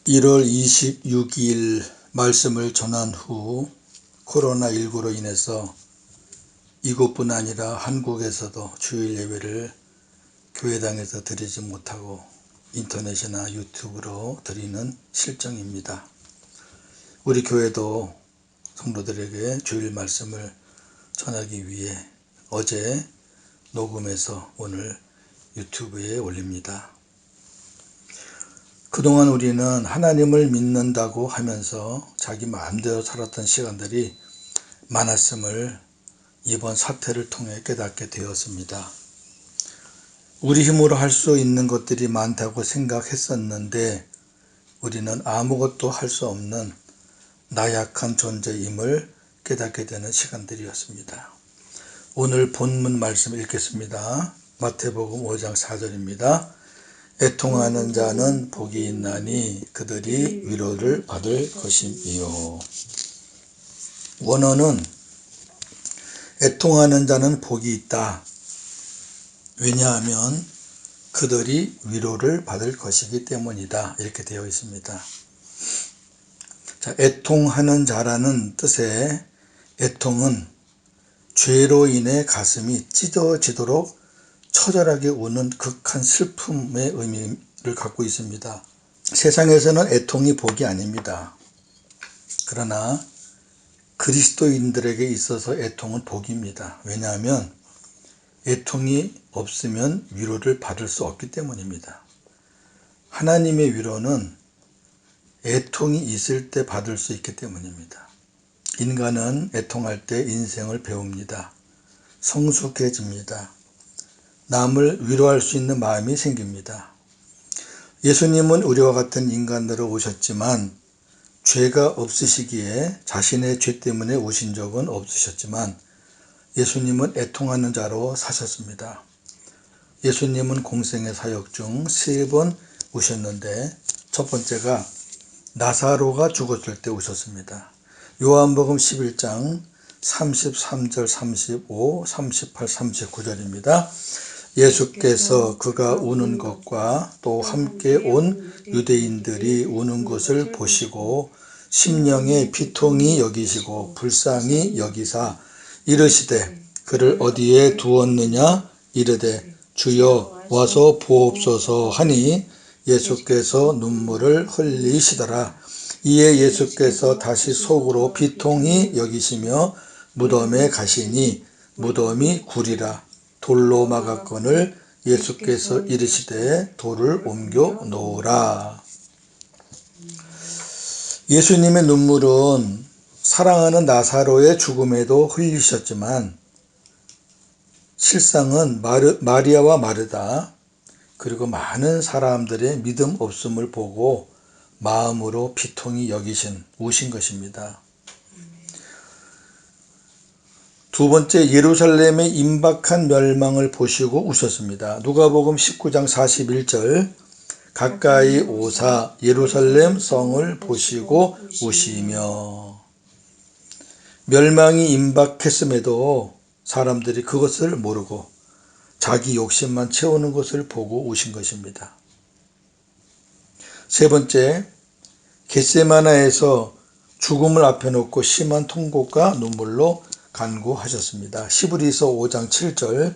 1월 26일 말씀을 전한 후 코로나19로 인해서 이곳뿐 아니라 한국에서도 주일 예배를 교회당에서 드리지 못하고 인터넷이나 유튜브로 드리는 실정입니다. 우리 교회도 성도들에게 주일 말씀을 전하기 위해 어제 녹음해서 오늘 유튜브에 올립니다. 그동안 우리는 하나님을 믿는다고 하면서 자기 마음대로 살았던 시간들이 많았음을 이번 사태를 통해 깨닫게 되었습니다. 우리 힘으로 할 수 있는 것들이 많다고 생각했었는데 우리는 아무것도 할 수 없는 나약한 존재임을 깨닫게 되는 시간들이었습니다. 오늘 본문 말씀 읽겠습니다. 마태복음 5장 4절입니다. 애통하는 자는 복이 있나니 그들이 위로를 받을 것이요. 원어는 애통하는 자는 복이 있다. 왜냐하면 그들이 위로를 받을 것이기 때문이다. 이렇게 되어 있습니다. 자, 애통하는 자라는 뜻의 애통은 죄로 인해 가슴이 찢어지도록 처절하게 우는 극한 슬픔의 의미를 갖고 있습니다. 세상에서는 애통이 복이 아닙니다. 그러나 그리스도인들에게 있어서 애통은 복입니다. 왜냐하면 애통이 없으면 위로를 받을 수 없기 때문입니다. 하나님의 위로는 애통이 있을 때 받을 수 있기 때문입니다. 인간은 애통할 때 인생을 배웁니다. 성숙해집니다. 남을 위로할 수 있는 마음이 생깁니다. 예수님은 우리와 같은 인간으로 오셨지만 죄가 없으시기에 자신의 죄 때문에 오신 적은 없으셨지만 예수님은 애통하는 자로 사셨습니다. 예수님은 공생의 사역 중 3번 오셨는데 첫 번째가 나사로가 죽었을 때 오셨습니다. 요한복음 11장 33절 35, 38, 39절입니다. 예수께서 그가 우는 것과 또 함께 온 유대인들이 우는 것을 보시고 심령에 비통히 여기시고 불쌍히 여기사 이르시되 그를 어디에 두었느냐 이르되 주여 와서 보옵소서 하니 예수께서 눈물을 흘리시더라. 이에 예수께서 다시 속으로 비통히 여기시며 무덤에 가시니 무덤이 구리라. 돌로 막았거늘 예수께서 이르시되 돌을 옮겨 놓으라. 예수님의 눈물은 사랑하는 나사로의 죽음에도 흘리셨지만 실상은 마리아와 마르다 그리고 많은 사람들의 믿음 없음을 보고 마음으로 비통히 우신 것입니다. 두 번째, 예루살렘의 임박한 멸망을 보시고 우셨습니다. 누가복음 19장 41절 가까이 오사 예루살렘 성을 보시고 우시며 멸망이 임박했음에도 사람들이 그것을 모르고 자기 욕심만 채우는 것을 보고 우신 것입니다. 세 번째, 겟세마나에서 죽음을 앞에 놓고 심한 통곡과 눈물로 간구하셨습니다. 히브리서 5장 7절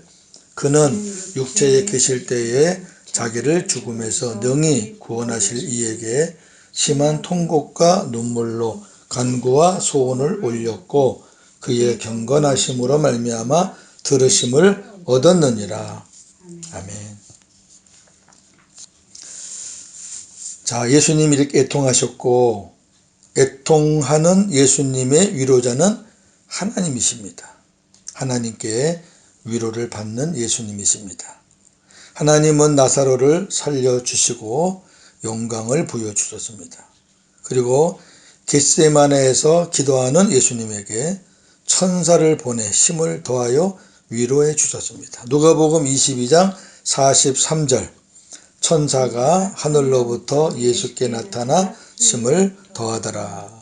그는 육체에 계실 때에 자기를 죽음에서 능히 구원하실 이에게 심한 통곡과 눈물로 간구와 소원을 올렸고 그의 경건하심으로 말미암아 들으심을 얻었느니라. 아멘. 자, 예수님이 이렇게 애통하셨고 애통하는 예수님의 위로자는 하나님이십니다. 하나님께 위로를 받는 예수님이십니다. 하나님은 나사로를 살려주시고 영광을 부여주셨습니다. 그리고 겟세마네에서 기도하는 예수님에게 천사를 보내 힘을 더하여 위로해 주셨습니다. 누가복음 22장 43절 천사가 하늘로부터 예수께 나타나 힘을 더하더라.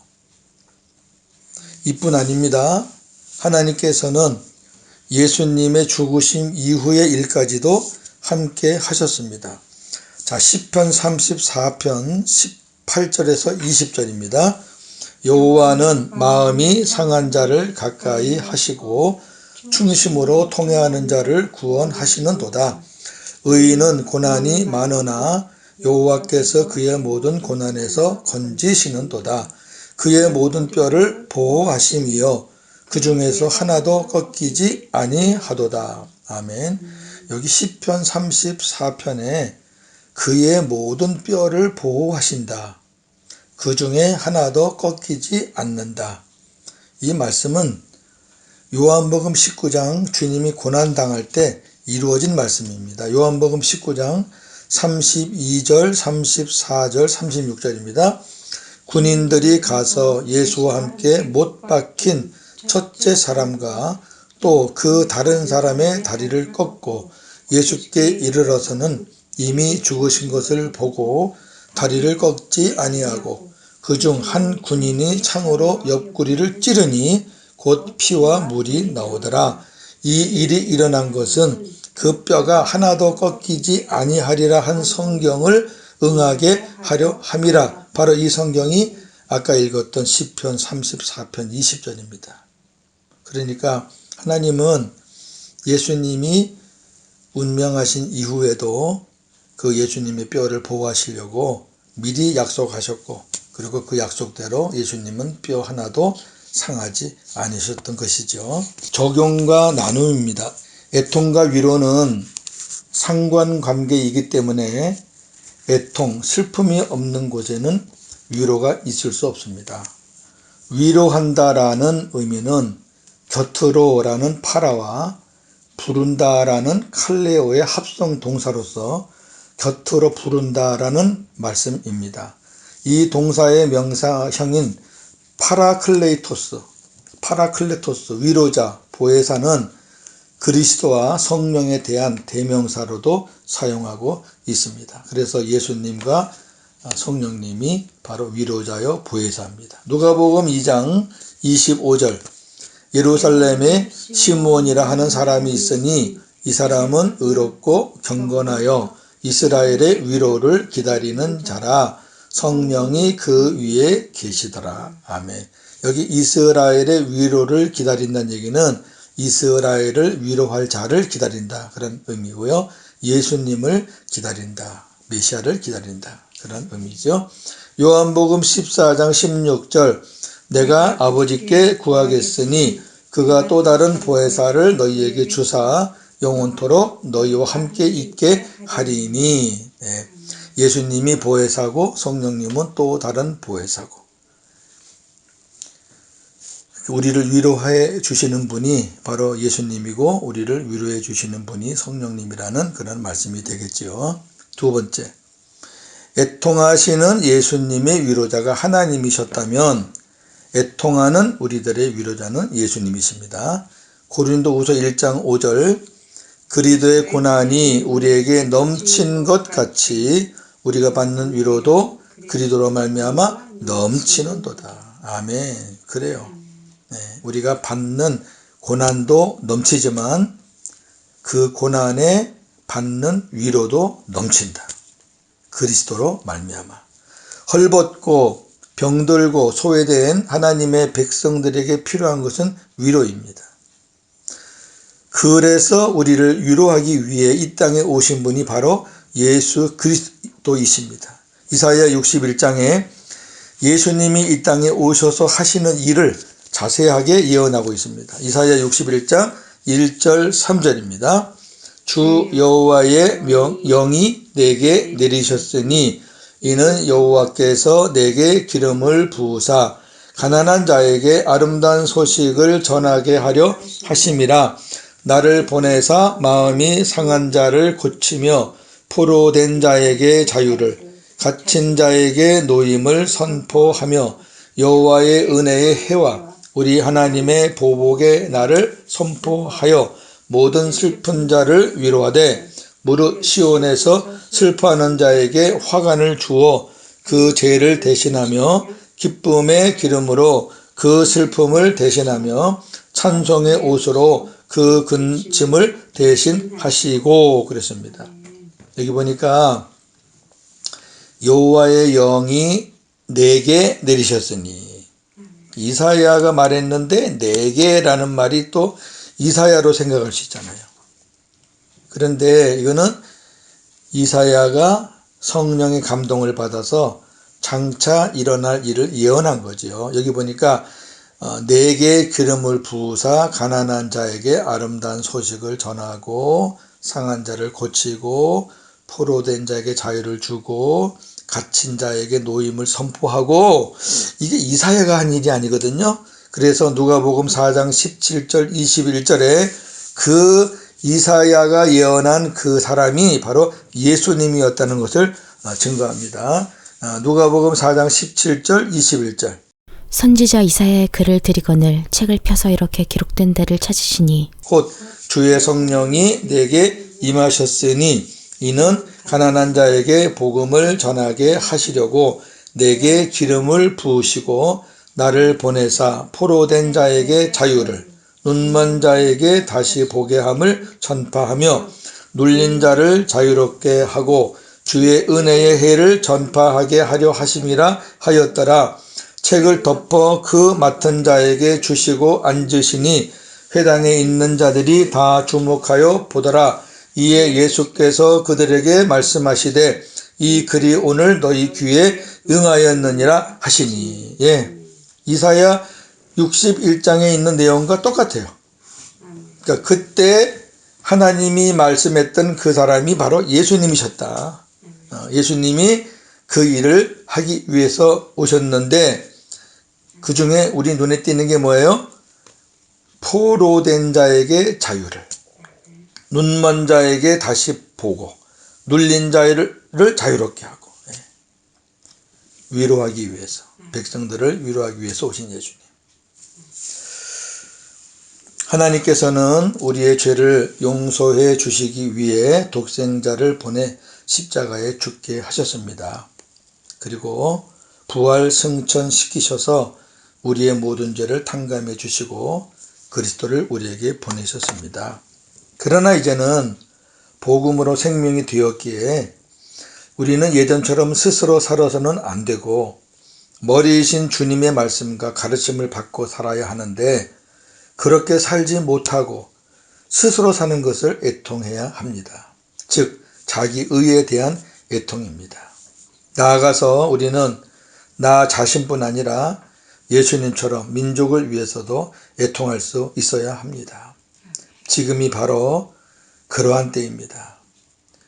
이뿐 아닙니다. 하나님께서는 예수님의 죽으심 이후의 일까지도 함께 하셨습니다. 자, 시편 34편 8절에서 20절입니다. 여호와는 마음이 상한 자를 가까이 하시고 충심으로 통회하는 자를 구원하시는도다. 의인은 고난이 많으나 여호와께서 그의 모든 고난에서 건지시는도다. 그의 모든 뼈를 보호하심이여 그 중에서 하나도 꺾이지 아니하도다. 아멘. 여기 시편 34편에 그의 모든 뼈를 보호하신다. 그 중에 하나도 꺾이지 않는다. 이 말씀은 요한복음 19장 주님이 고난당할 때 이루어진 말씀입니다. 요한복음 19장 32절, 34절, 36절입니다. 군인들이 가서 예수와 함께 못 박힌 첫째 사람과 또 그 다른 사람의 다리를 꺾고 예수께 이르러서는 이미 죽으신 것을 보고 다리를 꺾지 아니하고 그중 한 군인이 창으로 옆구리를 찌르니 곧 피와 물이 나오더라. 이 일이 일어난 것은 그 뼈가 하나도 꺾이지 아니하리라 한 성경을 응하게 하려 함이라. 바로 이 성경이 아까 읽었던 시편 34편 20절입니다. 그러니까 하나님은 예수님이 운명하신 이후에도 그 예수님의 뼈를 보호하시려고 미리 약속하셨고, 그리고 그 약속대로 예수님은 뼈 하나도 상하지 않으셨던 것이죠. 적용과 나눔입니다. 애통과 위로는 상관관계이기 때문에 애통, 슬픔이 없는 곳에는 위로가 있을 수 없습니다. 위로한다라는 의미는 곁으로라는 파라와 부른다라는 칼레오의 합성 동사로서 곁으로 부른다라는 말씀입니다. 이 동사의 명사형인 파라클레토스, 위로자, 보혜사는 그리스도와 성령에 대한 대명사로도 사용하고 있습니다. 그래서 예수님과 성령님이 바로 위로자요 보혜사입니다. 누가복음 2장 25절 예루살렘에 시므온이라 하는 사람이 있으니 이 사람은 의롭고 경건하여 이스라엘의 위로를 기다리는 자라. 성령이 그 위에 계시더라. 아멘. 여기 이스라엘의 위로를 기다린다는 얘기는 이스라엘을 위로할 자를 기다린다, 그런 의미고요. 예수님을 기다린다, 메시아를 기다린다, 그런 의미죠. 요한복음 14장 16절 내가 아버지께 구하겠으니 그가 또 다른 보혜사를 너희에게 주사 영원토록 너희와 함께 있게 하리니. 네. 예수님이 보혜사고 성령님은 또 다른 보혜사고, 우리를 위로해 주시는 분이 바로 예수님이고 우리를 위로해 주시는 분이 성령님이라는 그런 말씀이 되겠지요. 두 번째, 애통하시는 예수님의 위로자가 하나님이셨다면 애통하는 우리들의 위로자는 예수님이십니다. 고린도후서 1장 5절 그리스도의 고난이 우리에게 넘친 것 같이 우리가 받는 위로도 그리스도로 말미암아 넘치는도다. 아멘. 그래요. 네, 우리가 받는 고난도 넘치지만 그 고난에 받는 위로도 넘친다. 그리스도로 말미암아. 헐벗고 병들고 소외된 하나님의 백성들에게 필요한 것은 위로입니다. 그래서 우리를 위로하기 위해 이 땅에 오신 분이 바로 예수 그리스도이십니다. 이사야 61장에 예수님이 이 땅에 오셔서 하시는 일을 자세하게 예언하고 있습니다. 이사야 61장 1절 3절입니다. 주 여호와의 영이 내게 내리셨으니 이는 여호와께서 내게 기름을 부으사 가난한 자에게 아름다운 소식을 전하게 하려 하심이라. 나를 보내사 마음이 상한 자를 고치며 포로된 자에게 자유를, 갇힌 자에게 노임을 선포하며 여호와의 은혜의 해와 우리 하나님의 보복의 날을 선포하여 모든 슬픈 자를 위로하되 무릇 시온에서 슬퍼하는 자에게 화관을 주어 그 죄를 대신하며 기쁨의 기름으로 그 슬픔을 대신하며 찬송의 옷으로 그 근심을 대신하시고 그랬습니다. 여기 보니까 여호와의 영이 내게 내리셨으니. 이사야가 말했는데 내게라는 말이 또 이사야로 생각할 수 있잖아요. 그런데 이거는 이사야가 성령의 감동을 받아서 장차 일어날 일을 예언한 거죠. 여기 보니까 내게 기름을 부으사 가난한 자에게 아름다운 소식을 전하고 상한 자를 고치고 포로된 자에게 자유를 주고 갇힌 자에게 노임을 선포하고, 이게 이사야가 한 일이 아니거든요. 그래서 누가복음 4장 17절 21절에 그 이사야가 예언한 그 사람이 바로 예수님이었다는 것을 증거합니다. 누가복음 4장 17절 21절. 선지자 이사야의 글을 들이거늘 책을 펴서 이렇게 기록된 데를 찾으시니 곧 주의 성령이 내게 임하셨으니 이는 가난한 자에게 복음을 전하게 하시려고 내게 기름을 부으시고 나를 보내사 포로된 자에게 자유를, 눈먼 자에게 다시 보게 함을 전파하며 눌린 자를 자유롭게 하고 주의 은혜의 해를 전파하게 하려 하심이라 하였더라. 책을 덮어 그 맡은 자에게 주시고 앉으시니 회당에 있는 자들이 다 주목하여 보더라. 이에 예수께서 그들에게 말씀하시되 이 글이 오늘 너희 귀에 응하였느니라 하시니. 이사야 61장에 있는 내용과 똑같아요. 그러니까 그때 하나님이 말씀했던 그 사람이 바로 예수님이셨다. 예수님이 그 일을 하기 위해서 오셨는데 그 중에 우리 눈에 띄는 게 뭐예요? 포로된 자에게 자유를, 눈먼 자에게 다시 보고 눌린 자를 자유롭게 하고, 위로하기 위해서, 백성들을 위로하기 위해서 오신 예수님. 하나님께서는 우리의 죄를 용서해 주시기 위해 독생자를 보내 십자가에 죽게 하셨습니다. 그리고 부활 승천시키셔서 우리의 모든 죄를 탕감해 주시고 그리스도를 우리에게 보내셨습니다. 그러나 이제는 복음으로 생명이 되었기에 우리는 예전처럼 스스로 살아서는 안 되고 머리이신 주님의 말씀과 가르침을 받고 살아야 하는데, 그렇게 살지 못하고 스스로 사는 것을 애통해야 합니다. 즉 자기 의에 대한 애통입니다. 나아가서 우리는 나 자신뿐 아니라 예수님처럼 민족을 위해서도 애통할 수 있어야 합니다. 지금이 바로 그러한 때입니다.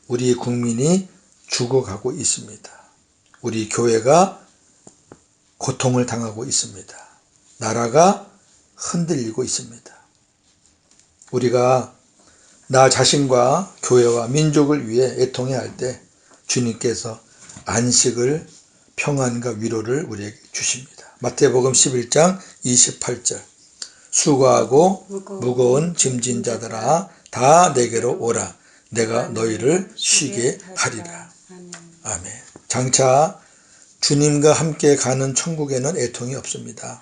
우리 국민이 죽어가고 있습니다. 우리 교회가 고통을 당하고 있습니다. 나라가 흔들리고 있습니다. 우리가 나 자신과 교회와 민족을 위해 애통해야 할 때 주님께서 안식을, 평안과 위로를 우리에게 주십니다. 마태복음 11장 28절. 수고하고 무거운 짐진 자들아 다 내게로 오라. 내가 너희를 쉬게 하리라. 아멘. 장차 주님과 함께 가는 천국에는 애통이 없습니다.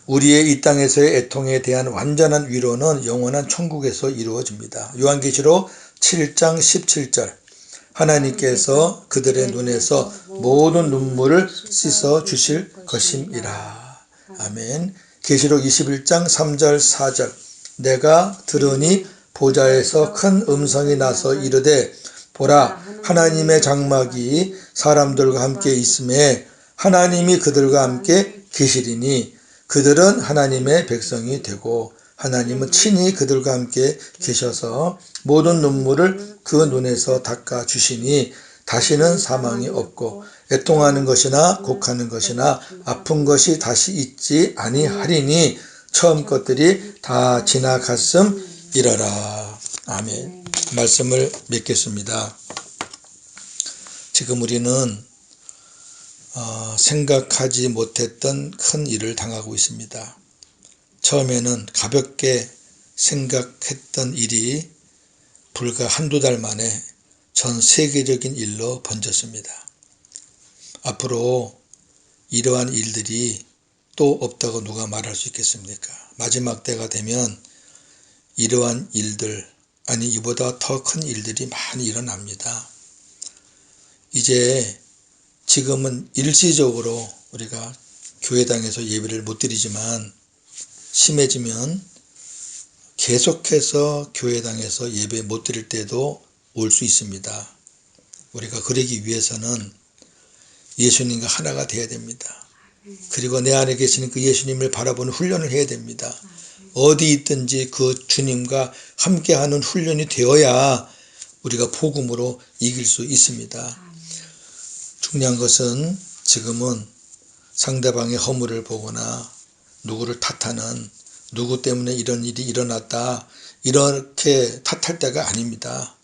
우리의 이 땅에서의 애통에 대한 완전한 위로는 영원한 천국에서 이루어집니다. 요한계시록 7장 17절. 하나님께서 그들의 눈에서 모든 눈물을 씻어 주실 것임이라. 아멘. 계시록 21장 3절 4절. 내가 들으니 보좌에서 큰 음성이 나서 이르되 보라, 하나님의 장막이 사람들과 함께 있음에 하나님이 그들과 함께 계시리니 그들은 하나님의 백성이 되고 하나님은 친히 그들과 함께 계셔서 모든 눈물을 그 눈에서 닦아 주시니 다시는 사망이 없고 애통하는 것이나 곡하는 것이나 아픈 것이 다시 있지 아니하리니 처음 것들이 다 지나갔음이러라. 아멘. 말씀을 맺겠습니다. 지금 우리는 생각하지 못했던 큰 일을 당하고 있습니다. 처음에는 가볍게 생각했던 일이 불과 한두 달 만에 전 세계적인 일로 번졌습니다. 앞으로 이러한 일들이 또 없다고 누가 말할 수 있겠습니까? 마지막 때가 되면 이러한 일들, 아니 이보다 더 큰 일들이 많이 일어납니다. 이제 지금은 일시적으로 우리가 교회당에서 예배를 못 드리지만 심해지면 계속해서 교회당에서 예배 못 드릴 때도 올 수 있습니다. 우리가 그러기 위해서는 예수님과 하나가 되어야 됩니다. 그리고 내 안에 계시는 그 예수님을 바라보는 훈련을 해야 됩니다. 어디 있든지 그 주님과 함께하는 훈련이 되어야 우리가 복음으로 이길 수 있습니다. 중요한 것은 지금은 상대방의 허물을 보거나 누구를 탓하는, 누구 때문에 이런 일이 일어났다, 이렇게 탓할 때가 아닙니다.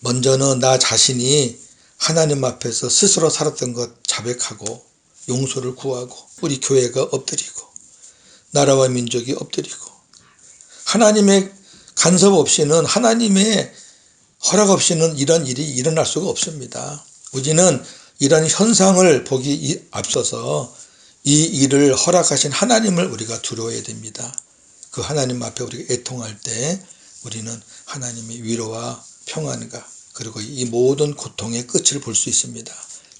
먼저는 나 자신이 하나님 앞에서 스스로 살았던 것 자백하고 용서를 구하고 우리 교회가 엎드리고 나라와 민족이 엎드리고 하나님의 간섭 없이는, 하나님의 허락 없이는 이런 일이 일어날 수가 없습니다. 우리는 이런 현상을 보기 앞서서 이 일을 허락하신 하나님을 우리가 두려워해야 됩니다. 그 하나님 앞에 우리가 애통할 때 우리는 하나님의 위로와 평안과 그리고 이 모든 고통의 끝을 볼 수 있습니다.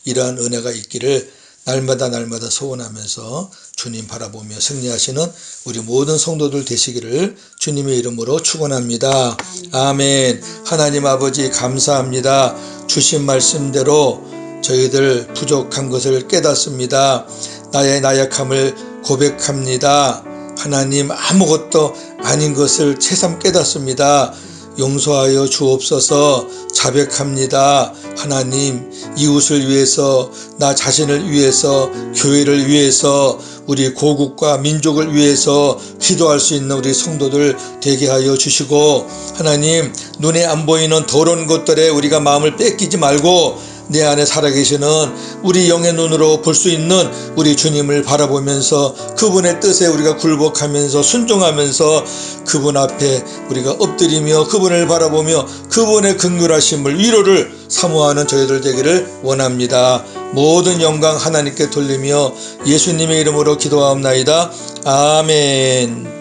이러한 은혜가 있기를 날마다 소원하면서 주님 바라보며 승리하시는 우리 모든 성도들 되시기를 주님의 이름으로 축원합니다. 아멘. 하나님 아버지 감사합니다. 주신 말씀대로 저희들 부족한 것을 깨닫습니다. 나의 나약함을 고백합니다. 하나님 아무것도 아닌 것을 새삼 깨닫습니다. 용서하여 주옵소서. 자백합니다. 하나님, 이웃을 위해서, 나 자신을 위해서, 교회를 위해서, 우리 고국과 민족을 위해서 기도할 수 있는 우리 성도들 되게 하여 주시고, 하나님, 눈에 안 보이는 더러운 것들에 우리가 마음을 뺏기지 말고 내 안에 살아계시는 우리 영의 눈으로 볼 수 있는 우리 주님을 바라보면서 그분의 뜻에 우리가 굴복하면서 순종하면서 그분 앞에 우리가 엎드리며 그분을 바라보며 그분의 긍휼하심을, 위로를 사모하는 저희들 되기를 원합니다. 모든 영광 하나님께 돌리며 예수님의 이름으로 기도하옵나이다. 아멘.